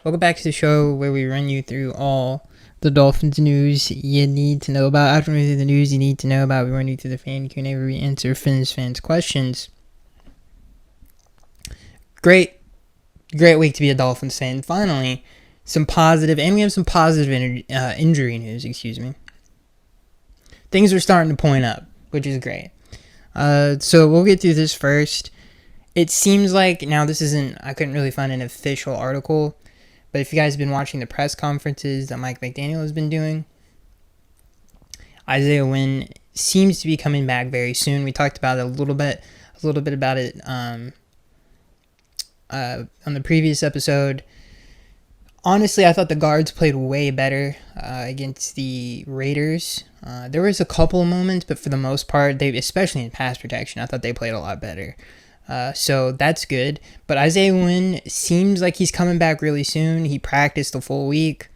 Welcome back to the show where we run you through all the Dolphins news you need to know about. After we run through the news you need to know about, we run you through the fan Q&A where we answer fans' questions. Great week to be a Dolphins fan. Finally, some positive, and we have some positive injury news, Things are starting to point up, which is great. So we'll get through this first. It seems like, now this isn't, I couldn't really find an official article, but if you guys have been watching the press conferences that Mike McDaniel has been doing, Isaiah Wynn seems to be coming back very soon. We talked about it a little bit about it on the previous episode. Honestly, I thought the guards played way better against the Raiders. There was a couple of moments, but for the most part, especially in pass protection, I thought they played a lot better. So that's good. But Isaiah Wynn seems like he's coming back really soon. He practiced a full week,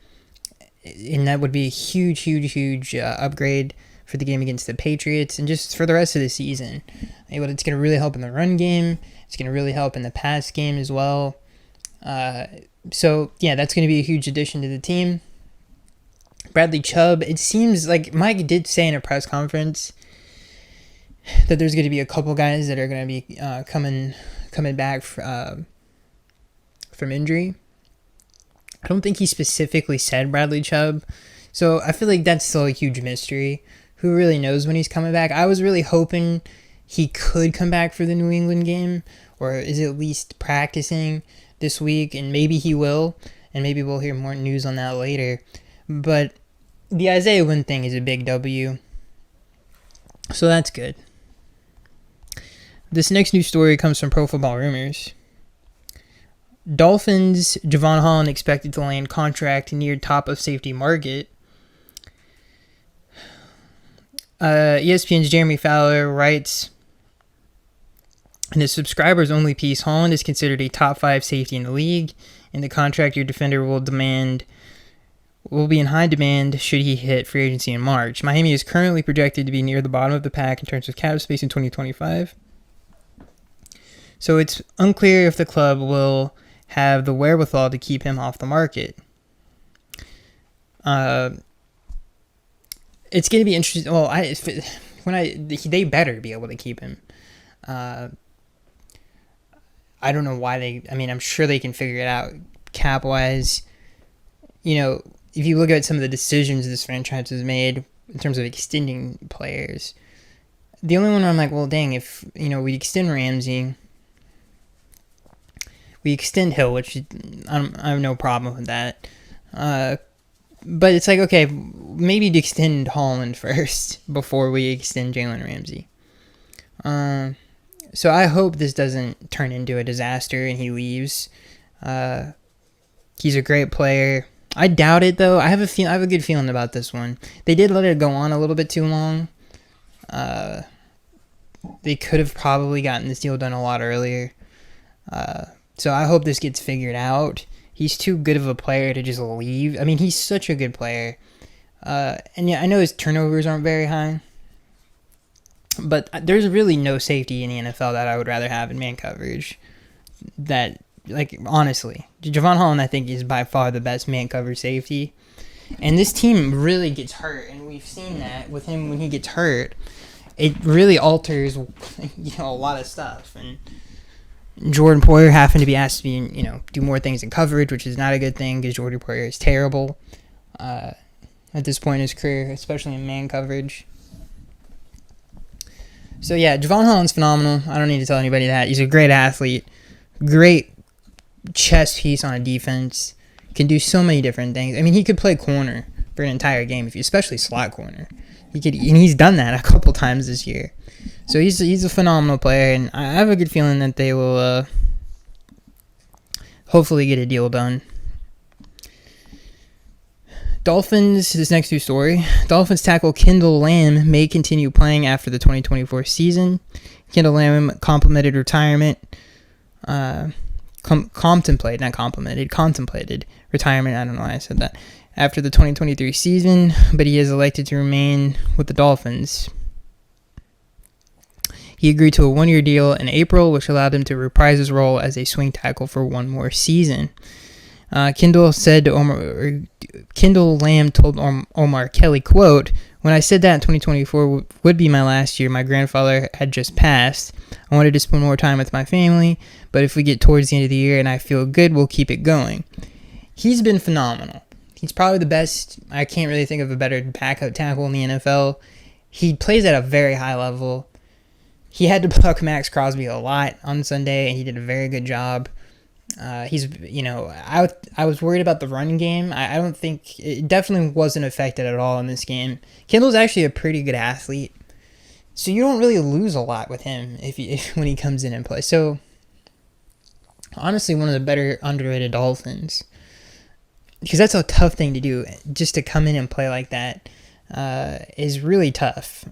and that would be a huge upgrade for the game against the Patriots and just for the rest of the season. It's going to really help in the run game. It's going to really help in the pass game as well. So, yeah, that's going to be a huge addition to the team. Bradley Chubb, it seems like Mike did say in a press conference that there's going to be a couple guys that are going to be coming back from injury. I don't think he specifically said Bradley Chubb, so I feel like that's still a huge mystery. Who really knows when he's coming back? I was really hoping he could come back for the New England game, or is at least practicing this week, and maybe he will, and maybe we'll hear more news on that later. But the Isaiah Wynn thing is a big W, so that's good. This next news story comes from Pro Football Rumors. Dolphins, Javon Holland expected to land contract near top of safety market. ESPN's Jeremy Fowler writes, in his subscribers only piece, Holland is considered a top 5 safety in the league. In the contract, your defender will be in high demand should he hit free agency in March. Miami is currently projected to be near the bottom of the pack in terms of cap space in 2025. So it's unclear if the club will have the wherewithal to keep him off the market. It's going to be interesting. Well, they better be able to keep him. I don't know why I'm sure they can figure it out cap-wise. If you look at some of the decisions this franchise has made in terms of extending players, the only one where I'm like, well, dang, if, we extend Ramsey, we extend Hill, which I have no problem with that. But it's like, okay, maybe to extend Holland first before we extend Jalen Ramsey. So I hope this doesn't turn into a disaster and he leaves. He's a great player. I doubt it, though. I have a good feeling about this one. They did let it go on a little bit too long. They could have probably gotten this deal done a lot earlier. So I hope this gets figured out. He's too good of a player to just leave. I mean, he's such a good player. And yeah, I know his turnovers aren't very high. But there's really no safety in the NFL that I would rather have in man coverage. Honestly, Javon Holland, I think, is by far the best man coverage safety. And this team really gets hurt, and we've seen that with him when he gets hurt. It really alters, a lot of stuff. And Jordan Poyer having to be asked to do more things in coverage, which is not a good thing because Jordan Poyer is terrible at this point in his career, especially in man coverage. So yeah, Javon Holland's phenomenal. I don't need to tell anybody that. He's a great athlete, great chess piece on a defense, can do so many different things. I mean, he could play corner for an entire game, especially slot corner. And he's done that a couple times this year. So he's a phenomenal player, and I have a good feeling that they will hopefully get a deal done. Dolphins, this next news story. Dolphins tackle Kendall Lamb may continue playing after the 2024 season. Kendall Lamb contemplated retirement. Contemplated retirement. I don't know why I said that. After the 2023 season, but he is elected to remain with the Dolphins. He agreed to a one-year deal in April, which allowed him to reprise his role as a swing tackle for one more season. Kendall Lamb told Omar Kelly, quote, "When I said that in 2024 would be my last year, my grandfather had just passed. I wanted to spend more time with my family, but if we get towards the end of the year and I feel good, we'll keep it going." He's been phenomenal. He's probably the best. I can't really think of a better backup tackle in the NFL. He plays at a very high level. He had to buck Max Crosby a lot on Sunday, and he did a very good job. I was worried about the run game. I don't think it definitely wasn't affected at all in this game. Kendall's actually a pretty good athlete, so you don't really lose a lot with him if when he comes in and plays. So honestly, one of the better underrated Dolphins, because that's a tough thing to do. Just to come in and play like that is really tough.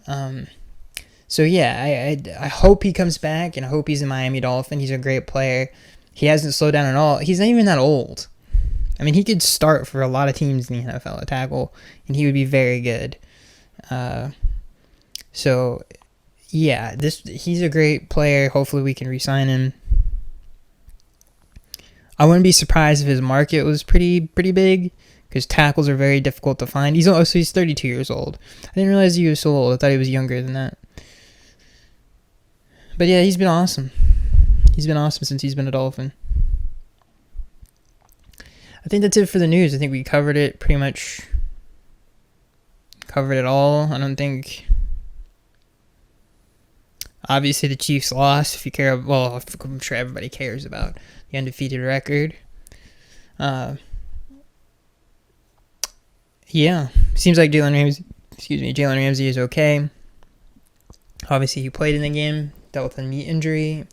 So yeah, I hope he comes back, and I hope he's a Miami Dolphin. He's a great player. He hasn't slowed down at all. He's not even that old. I mean, he could start for a lot of teams in the NFL at tackle, and he would be very good. So, yeah, he's a great player. Hopefully we can re-sign him. I wouldn't be surprised if his market was pretty big, because tackles are very difficult to find. He's 32 years old. I didn't realize he was so old. I thought he was younger than that. But yeah, he's been awesome. He's been awesome since he's been a Dolphin. I think that's it for the news. I think we covered it pretty much. Covered it all. I don't think. Obviously, the Chiefs lost. If you care, well, I'm sure everybody cares about the undefeated record. Yeah, seems like Jalen Ramsey is okay. Obviously, he played in the game, dealt with a knee injury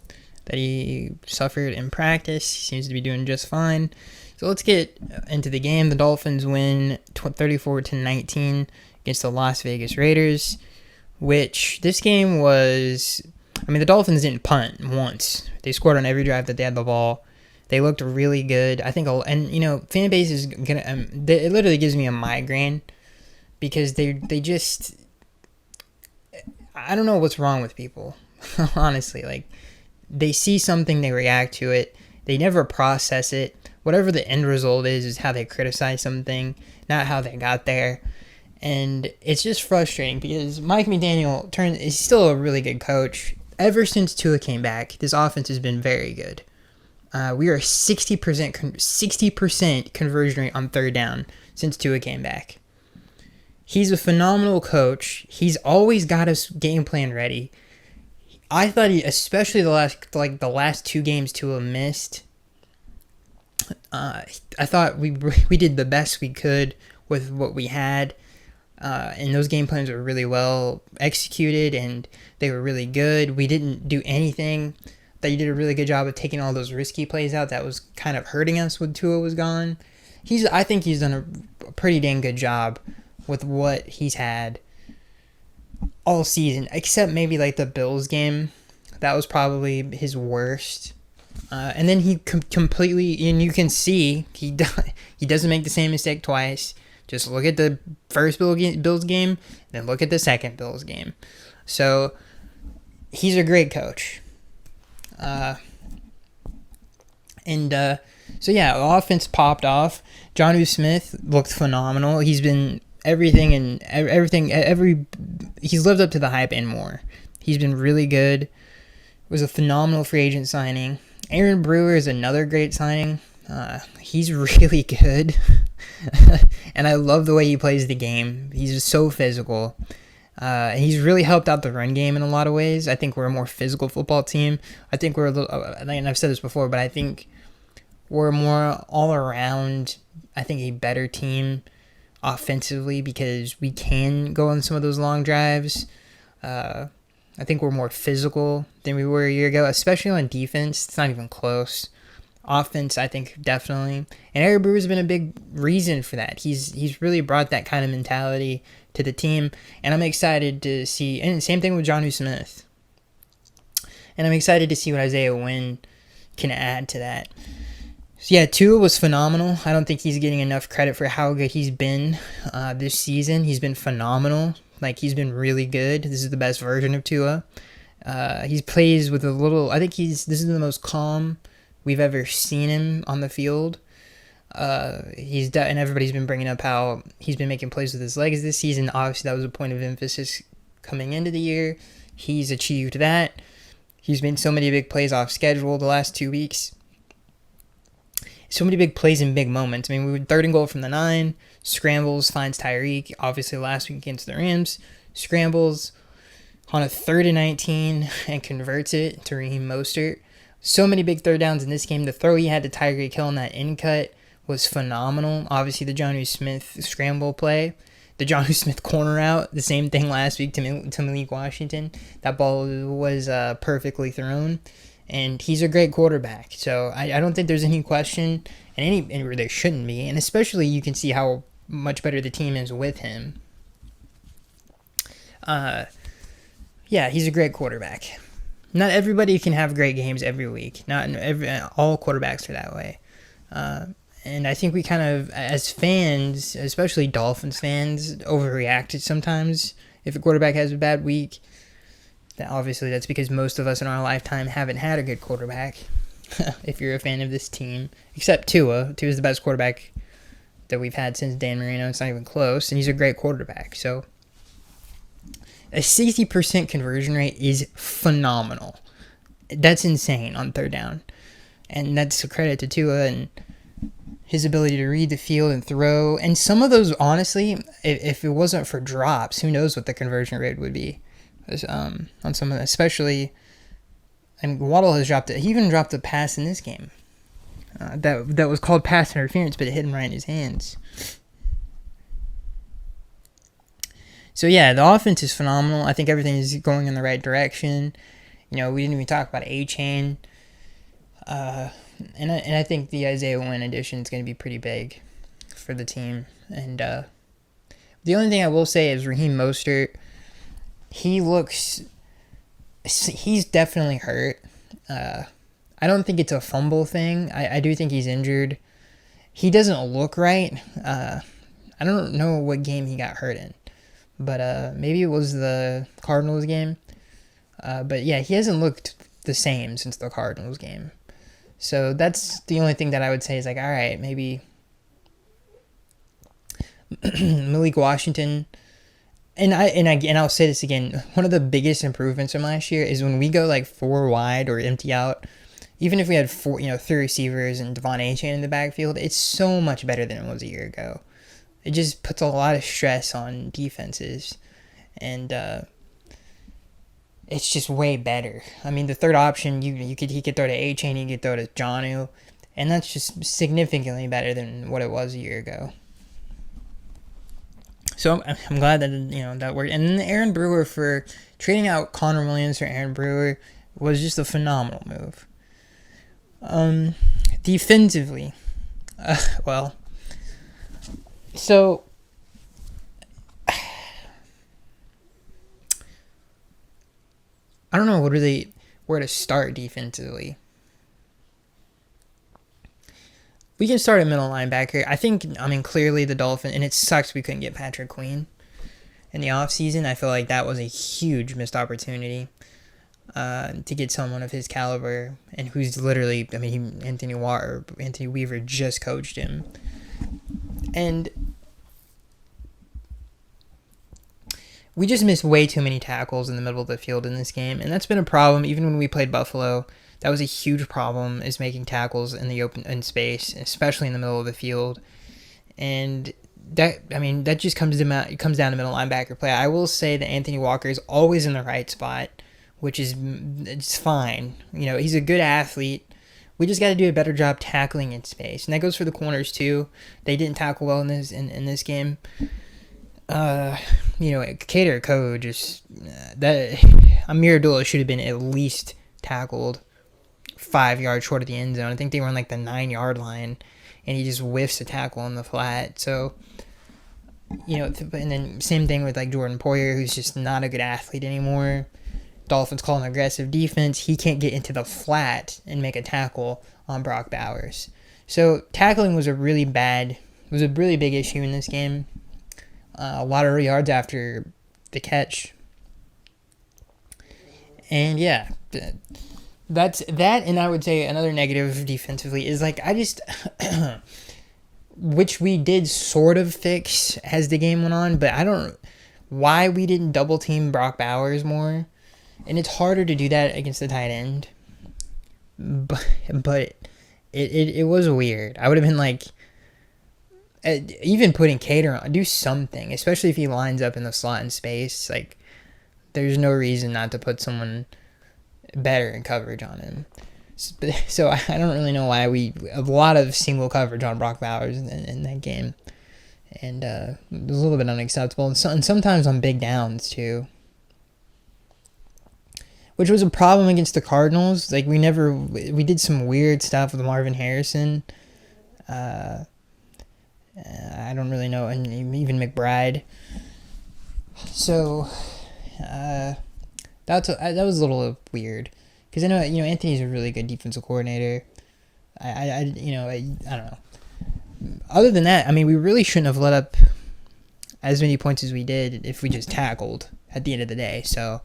that he suffered in practice. He seems to be doing just fine. So let's get into the game. The Dolphins win 34-19 against the Las Vegas Raiders, which this game was, the Dolphins didn't punt once. They scored on every drive that they had the ball. They looked really good. I think, and fan base is going to, it literally gives me a migraine because they just, I don't know what's wrong with people, honestly. Like, they see something, they react to it. They never process it. Whatever the end result is how they criticize something, not how they got there. And it's just frustrating because Mike McDaniel is still a really good coach. Ever since Tua came back, this offense has been very good. We are 60% conversion rate on third down since Tua came back. He's a phenomenal coach. He's always got his game plan ready. I thought especially the last two games Tua missed. I thought we did the best we could with what we had, and those game plans were really well executed, and they were really good. We didn't do anything. That you did a really good job of taking all those risky plays out that was kind of hurting us when Tua was gone. I think he's done a pretty dang good job with what he's had all season, except maybe like the Bills game. That was probably his worst. And then he completely, and you can see he doesn't make the same mistake twice. Just look at the first Bills game, then look at the second Bills game. So he's a great coach. So yeah, the offense popped off. Jonnu Smith looked phenomenal. He's been everything. He's lived up to the hype and more. He's been really good. It was a phenomenal free agent signing. Aaron Brewer is another great signing. He's really good. And I love the way he plays the game. He's just so physical. He's really helped out the run game in a lot of ways. I think we're a more physical football team. I think we're a little, and I've said this before, but I think we're more all around, I think, a better team offensively because we can go on some of those long drives. I think we're more physical than we were a year ago, especially on defense. It's not even close. Offense, I think, definitely. And Aaron Brewer's been a big reason for that. He's really brought that kind of mentality to the team, and I'm excited to see. And same thing with Jonnu Smith. And I'm excited to see what Isaiah Wynn can add to that. So yeah, Tua was phenomenal. I don't think he's getting enough credit for how good he's been this season. He's been phenomenal. Like, he's been really good. This is the best version of Tua. He plays with a little. I think this is the most calm we've ever seen him on the field. And everybody's been bringing up how he's been making plays with his legs this season. Obviously, that was a point of emphasis coming into the year. He's achieved that. He's made so many big plays off schedule the last 2 weeks. So many big plays in big moments. I mean, we were 3rd and goal from the 9. Scrambles, finds Tyreek. Obviously, last week against the Rams. Scrambles on a 3rd and 19 and converts it to Raheem Mostert. So many big third downs in this game. The throw he had to Tyreek Hill on that in cut was phenomenal. Obviously, the Jonnu Smith scramble play. The Jonnu Smith corner out. The same thing last week to Malik Washington. That ball was perfectly thrown. And he's a great quarterback. So I don't think there's any question. And there shouldn't be. And especially you can see how much better the team is with him. Yeah, he's a great quarterback. Not everybody can have great games every week. All quarterbacks are that way. And I think we kind of, as fans, especially Dolphins fans, overreacted sometimes if a quarterback has a bad week. Obviously, that's because most of us in our lifetime haven't had a good quarterback, if you're a fan of this team. Except Tua. Tua's the best quarterback that we've had since Dan Marino. It's not even close, and he's a great quarterback. So a 60% conversion rate is phenomenal. That's insane on 3rd down. And that's a credit to Tua and his ability to read the field and throw. And some of those, honestly, if it wasn't for drops, who knows what the conversion rate would be. On some of them, especially, and Waddle has dropped it. He even dropped a pass in this game. That was called pass interference, but it hit him right in his hands. So yeah, the offense is phenomenal. I think everything is going in the right direction. We didn't even talk about A-Chain. And I think the Isaiah Wynn addition is going to be pretty big for the team. And the only thing I will say is Raheem Mostert. He's definitely hurt. I don't think it's a fumble thing. I do think he's injured. He doesn't look right. I don't know what game he got hurt in, but maybe it was the Cardinals game. But yeah, he hasn't looked the same since the Cardinals game. So that's the only thing that I would say is all right, maybe Malik Washington. And I'll say this again. One of the biggest improvements from last year is when we go 4 wide or empty out. Even if we had 3 receivers and Devon A-Chain in the backfield, it's so much better than it was a year ago. It just puts a lot of stress on defenses, and it's just way better. I mean, the third option, he could throw to A-Chain, he could throw to Jonnu, and that's just significantly better than what it was a year ago. So I'm glad that that worked. And then Aaron Brewer, for trading out Connor Williams for Aaron Brewer, was just a phenomenal move. Defensively, so I don't know where to start defensively. We can start at middle linebacker. Clearly the Dolphins, and it sucks we couldn't get Patrick Queen in the offseason. I feel like that was a huge missed opportunity to get someone of his caliber, and who's literally, Anthony Weaver just coached him. And we just missed way too many tackles in the middle of the field in this game, and that's been a problem even when we played Buffalo. That was a huge problem, is making tackles in the open space, especially in the middle of the field. And that just comes down to middle linebacker play. I will say that Anthony Walker is always in the right spot, which is it's fine. He's a good athlete. We just got to do a better job tackling in space, and that goes for the corners too. They didn't tackle well in this game. Cater Code Amir Abdullah should have been at least tackled 5 yards short of the end zone. I think they were on the 9-yard line, and he just whiffs a tackle on the flat. So, and then same thing with Jordan Poyer, who's just not a good athlete anymore. Dolphins call him aggressive defense. He can't get into the flat and make a tackle on Brock Bowers. So tackling was a really big issue in this game. A lot of yards after the catch. And yeah, that's that. And I would say another negative defensively is which we did sort of fix as the game went on, but I don't why we didn't double team Brock Bowers more. And it's harder to do that against the tight end. But it was weird. I would have been like, even putting Cater on, do something, especially if he lines up in the slot in space. Like, there's no reason not to put someone better in coverage on him. So I don't really know why a lot of single coverage on Brock Bowers in that game. And it was a little bit unacceptable. And sometimes on big downs, too. Which was a problem against the Cardinals. Like, we did some weird stuff with Marvin Harrison. I don't really know. And even McBride. So, that was a little weird. Because I know, Anthony's a really good defensive coordinator. I don't know. Other than that, I mean, we really shouldn't have let up as many points as we did if we just tackled at the end of the day. So,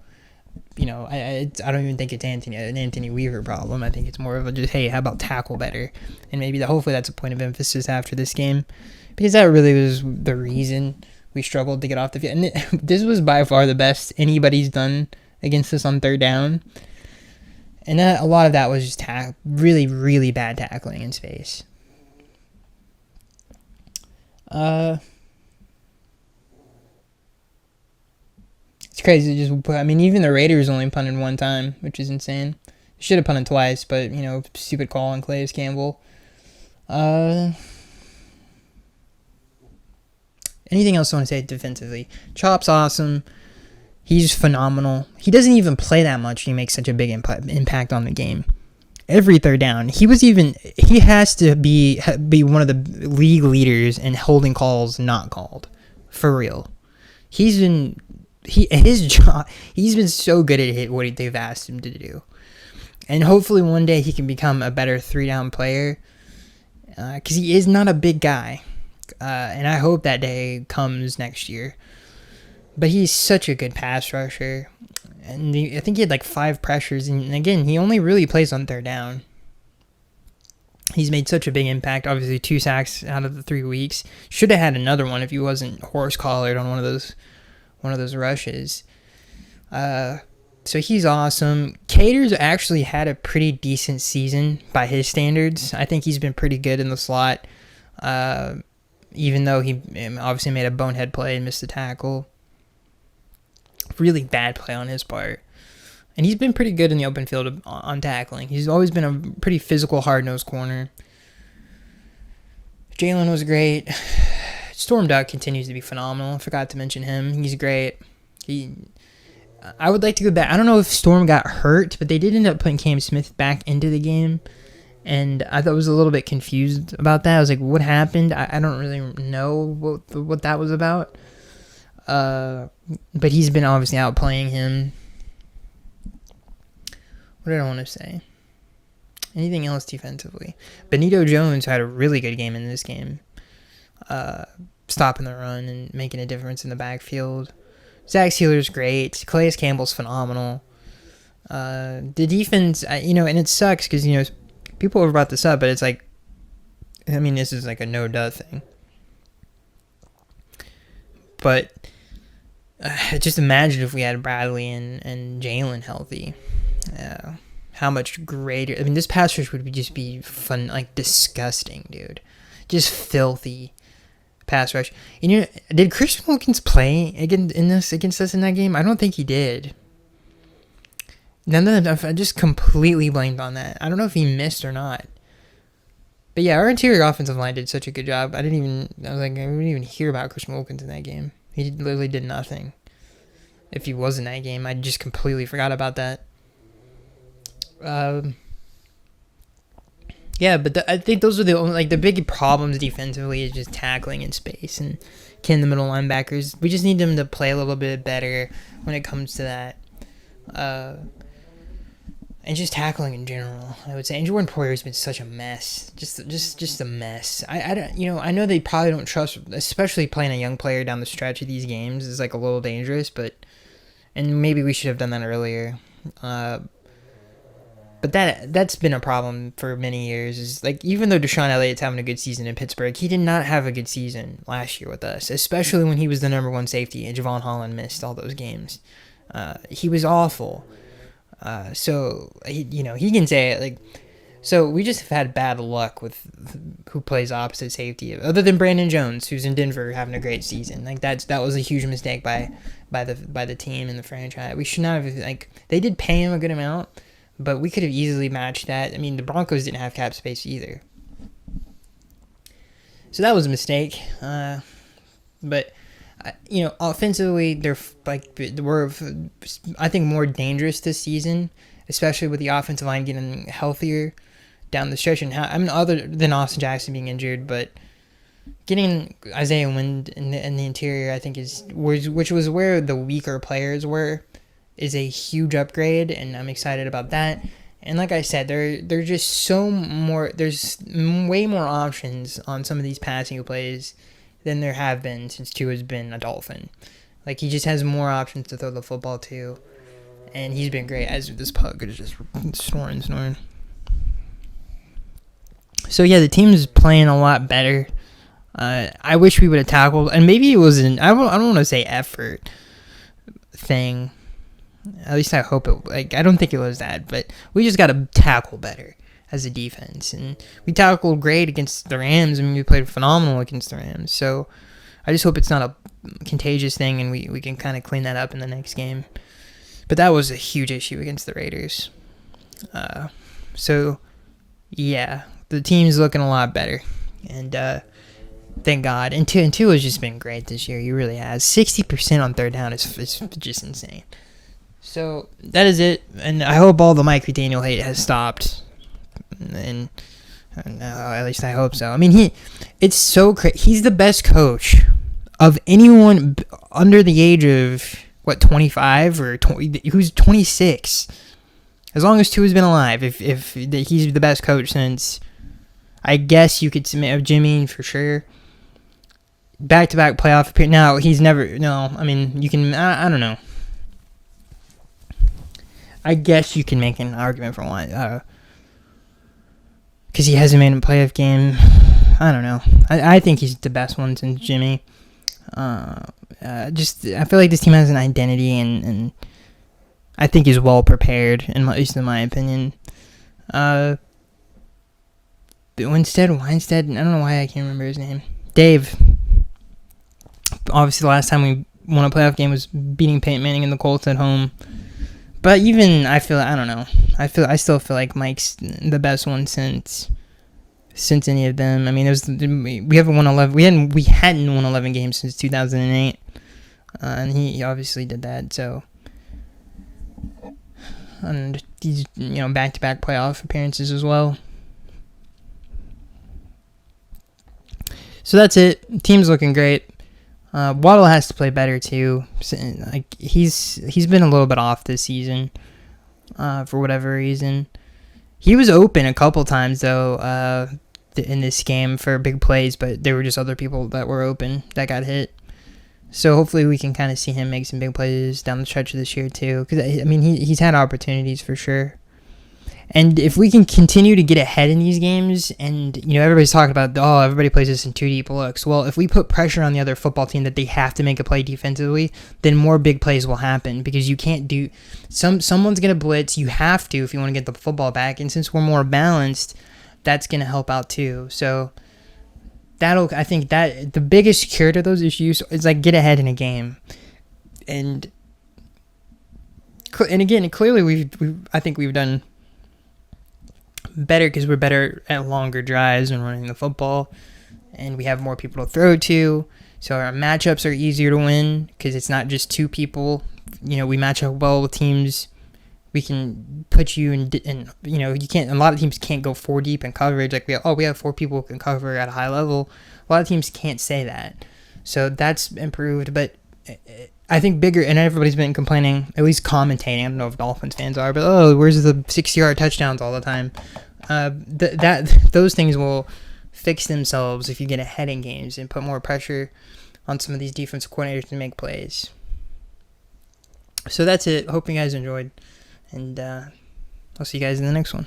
I don't even think it's an Anthony Weaver problem. I think it's more of a just, hey, how about tackle better? And maybe hopefully that's a point of emphasis after this game. Because that really was the reason we struggled to get off the field. And this was by far the best anybody's done against us on third down. And a lot of that was just really, really bad tackling in space. It's crazy. Even the Raiders only punted one time, which is insane. Should have punted twice, but, stupid call on Calais Campbell. Anything else I want to say defensively? Chop's awesome. He's phenomenal. He doesn't even play that much. He makes such a big impact on the game. Every third down, he has to be one of the league leaders in holding calls not called, for real. He's been so good at what they've asked him to do, and hopefully one day he can become a better 3-down player, because he is not a big guy, and I hope that day comes next year. But he's such a good pass rusher. And I think he had like 5 pressures. And again, he only really plays on third down. He's made such a big impact. Obviously, 2 sacks out of the 3 weeks. Should have had another one if he wasn't horse-collared on one of those rushes. So he's awesome. Cater's actually had a pretty decent season by his standards. I think he's been pretty good in the slot. Even though he obviously made a bonehead play and missed the tackle. Really bad play on his part. And he's been pretty good in the open field on tackling. He's always been a pretty physical, hard-nosed corner. Jalen was great. Storm Duck continues to be phenomenal. I forgot to mention him. He's great. I would like to go back. I don't know if Storm got hurt, but they did end up putting Cam Smith back into the game. And I thought I was a little bit confused about that. I was like, what happened? I don't really know what that was about. But he's been obviously outplaying him. What did I want to say? Anything else defensively? Benito Jones had a really good game in this game. Stopping the run and making a difference in the backfield. Zach Sealer's great. Calais Campbell's phenomenal. The defense, and it sucks because, people have brought this up, but it's like, this is like a no-duh thing. But just imagine if we had Bradley and Jalen healthy. How much greater. This pass rush would just be fun, like disgusting, dude. Just filthy pass rush. And did Christian Wilkins play against us in that game? I don't think he did. I just completely blamed on that. I don't know if he missed or not. But yeah, our interior offensive line did such a good job. I didn't even hear about Christian Wilkins in that game. He literally did nothing. If he was in that game, I just completely forgot about that. I think those are the only, the big problems defensively is just tackling in space and the middle linebackers. We just need them to play a little bit better when it comes to that. And just tackling in general, I would say. And Jordan Poyer's been such a mess, just a mess. I don't, I know they probably don't trust, especially playing a young player down the stretch of these games is like a little dangerous, and maybe we should have done that earlier. But that's been a problem for many years. Is like even though Deshaun Elliott's having a good season in Pittsburgh, he did not have a good season last year with us, especially when he was the number one safety and Javon Holland missed all those games. He was awful. So he can say it like. So we just have had bad luck with who plays opposite safety, other than Brandon Jones, who's in Denver having a great season. Like that was a huge mistake by the team and the franchise. We should not have they did pay him a good amount, but we could have easily matched that. I mean, the Broncos didn't have cap space either, so that was a mistake. But offensively, we're I think more dangerous this season, especially with the offensive line getting healthier down the stretch. And other than Austin Jackson being injured, but getting Isaiah Wynn in the interior, I think which was where the weaker players were, is a huge upgrade, and I'm excited about that. And like I said, they're just there's way more options on some of these passing plays than there have been since Tua's been a Dolphin. Like, he just has more options to throw the football to, and he's been great. As this pug is just snoring. So yeah, the team's playing a lot better. I wish we would have tackled, and maybe it was I don't want to say effort thing. At least I hope it. I don't think it was that, but we just got to tackle better as a defense, and we tackled great against the Rams. I mean, we played phenomenal against the Rams. So I just hope it's not a contagious thing, and we can kind of clean that up in the next game. But that was a huge issue against the Raiders. So yeah, the team's looking a lot better, and thank God. And Tua has just been great this year. He really has. 60% on third down is just insane. So that is it, and I hope all the Mike McDaniel hate has stopped. And at least I hope so. I mean, it's so crazy. He's the best coach of anyone under the age of 25 or 20, who's 26. As long as Tua's been alive, if he's the best coach since, I guess you could submit Jimmy for sure. Back-to-back playoff appearance. Now he's never. No, I mean you can. I don't know. I guess you can make an argument for one. Because he hasn't made a playoff game. I don't know. I think he's the best one since Jimmy. I feel like this team has an identity, and I think he's well prepared, at least in my opinion. Weinstead, I don't know why I can't remember his name. Dave. Obviously, the last time we won a playoff game was beating Peyton Manning and the Colts at home. But even I don't know. I still feel like Mike's the best one since any of them. I mean, we haven't won 11. We hadn't won 11 games since 2008, and he obviously did that. So, and these back-to-back playoff appearances as well. So that's it. Team's looking great. Waddle has to play better too. Like he's been a little bit off this season, for whatever reason. He was open a couple times though, in this game for big plays, but there were just other people that were open that got hit. So hopefully we can kind of see him make some big plays down the stretch of this year too. Because I mean he's had opportunities for sure. And if we can continue to get ahead in these games, and everybody's talking about, everybody plays this in 2 deep looks. Well, if we put pressure on the other football team that they have to make a play defensively, then more big plays will happen, because you can't do someone's gonna blitz. You have to if you want to get the football back. And since we're more balanced, that's gonna help out too. So I think that the biggest cure to those issues is get ahead in a game, and again, clearly I think we've done better because we're better at longer drives and running the football, and we have more people to throw to, so our matchups are easier to win because it's not just 2 people. We match up well with teams. We can put you in, you can't. A lot of teams can't go 4 deep in coverage. We have 4 people who can cover at a high level. A lot of teams can't say that, so that's improved. But I think bigger, and everybody's been complaining, at least commentating. I don't know if Dolphins fans are, but where's the 60-yard touchdowns all the time? Those things will fix themselves if you get ahead in games and put more pressure on some of these defensive coordinators to make plays. So that's it. Hope you guys enjoyed, and I'll see you guys in the next one.